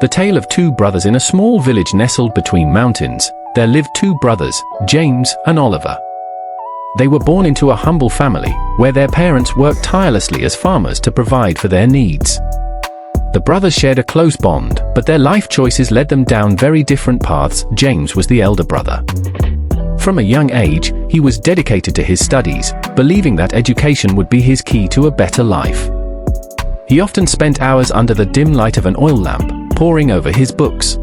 The tale of two brothers. In a small village nestled between mountains, there lived two brothers, James and Oliver. They were born into a humble family, where their parents worked tirelessly as farmers to provide for their needs. The brothers shared a close bond, but their life choices led them down very different paths. James was the elder brother. From a young age, he was dedicated to his studies, believing that education would be his key to a better life. He often spent hours under the dim light of an oil lamp, poring over his books.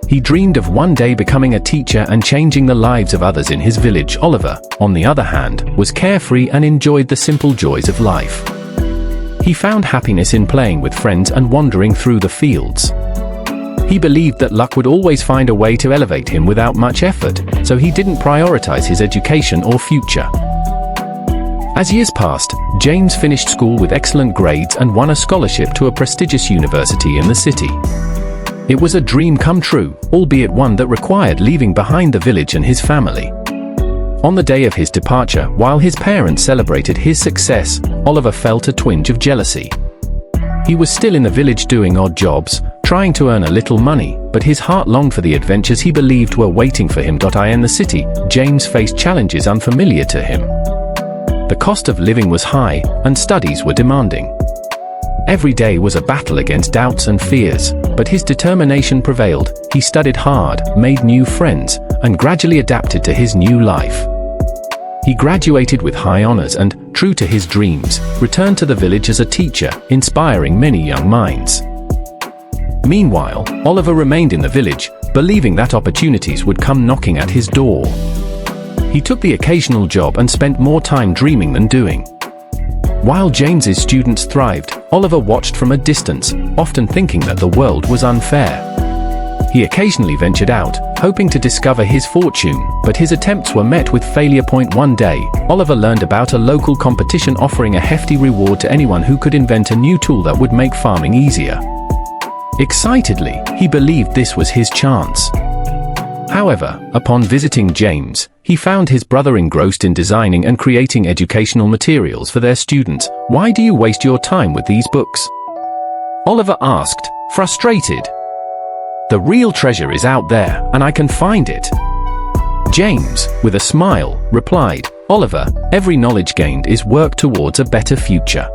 He dreamed of one day becoming a teacher and changing the lives of others in his village. Oliver, on the other hand, was carefree and enjoyed the simple joys of life. He found happiness in playing with friends and wandering through the fields. He believed that luck would always find a way to elevate him without much effort, so he didn't prioritize his education or future. As years passed, James finished school with excellent grades and won a scholarship to a prestigious university in the city. It was a dream come true, albeit one that required leaving behind the village and his family. On the day of his departure, while his parents celebrated his success, Oliver felt a twinge of jealousy. He was still in the village doing odd jobs, trying to earn a little money, but his heart longed for the adventures he believed were waiting for him. In the city, James faced challenges unfamiliar to him. The cost of living was high, and studies were demanding. Every day was a battle against doubts and fears, but his determination prevailed. He studied hard, made new friends, and gradually adapted to his new life. He graduated with high honors and, true to his dreams, returned to the village as a teacher, inspiring many young minds. Meanwhile, Oliver remained in the village, believing that opportunities would come knocking at his door. He took the occasional job and spent more time dreaming than doing. While James's students thrived, Oliver watched from a distance, often thinking that the world was unfair. He occasionally ventured out, hoping to discover his fortune, but his attempts were met with failure. One day, Oliver learned about a local competition offering a hefty reward to anyone who could invent a new tool that would make farming easier. Excitedly, he believed this was his chance. However, upon visiting James, he found his brother engrossed in designing and creating educational materials for their students. "Why do you waste your time with these books?" Oliver asked, frustrated. "The real treasure is out there, and I can find it." James, with a smile, replied, "Oliver, every knowledge gained is work towards a better future.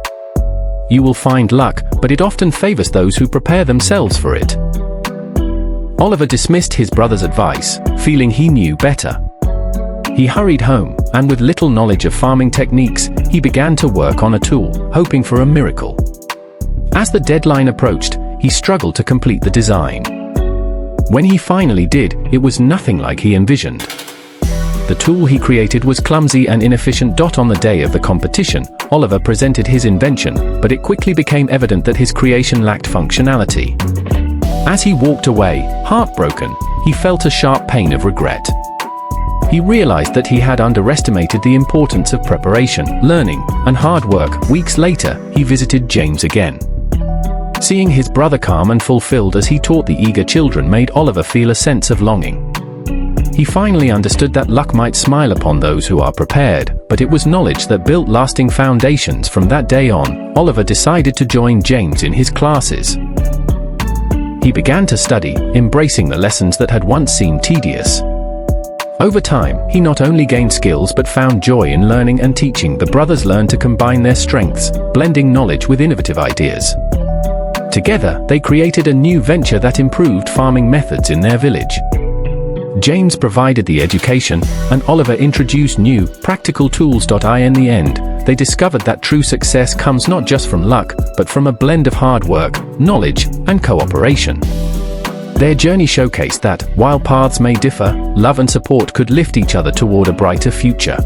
You will find luck, but it often favors those who prepare themselves for it." Oliver dismissed his brother's advice, feeling he knew better. He hurried home, and with little knowledge of farming techniques, he began to work on a tool, hoping for a miracle. As the deadline approached, he struggled to complete the design. When he finally did, it was nothing like he envisioned. The tool he created was clumsy and inefficient. On the day of the competition, Oliver presented his invention, but it quickly became evident that his creation lacked functionality. As he walked away, heartbroken, he felt a sharp pain of regret. He realized that he had underestimated the importance of preparation, learning, and hard work. Weeks later, he visited James again. Seeing his brother calm and fulfilled as he taught the eager children made Oliver feel a sense of longing. He finally understood that luck might smile upon those who are prepared, but it was knowledge that built lasting foundations. From that day on, Oliver decided to join James in his classes. He began to study, embracing the lessons that had once seemed tedious. Over time, he not only gained skills but found joy in learning and teaching. The brothers learned to combine their strengths, blending knowledge with innovative ideas. Together, they created a new venture that improved farming methods in their village. James provided the education, and Oliver introduced new, practical tools. In the end, they discovered that true success comes not just from luck, but from a blend of hard work, knowledge, and cooperation. Their journey showcased that, while paths may differ, love and support could lift each other toward a brighter future.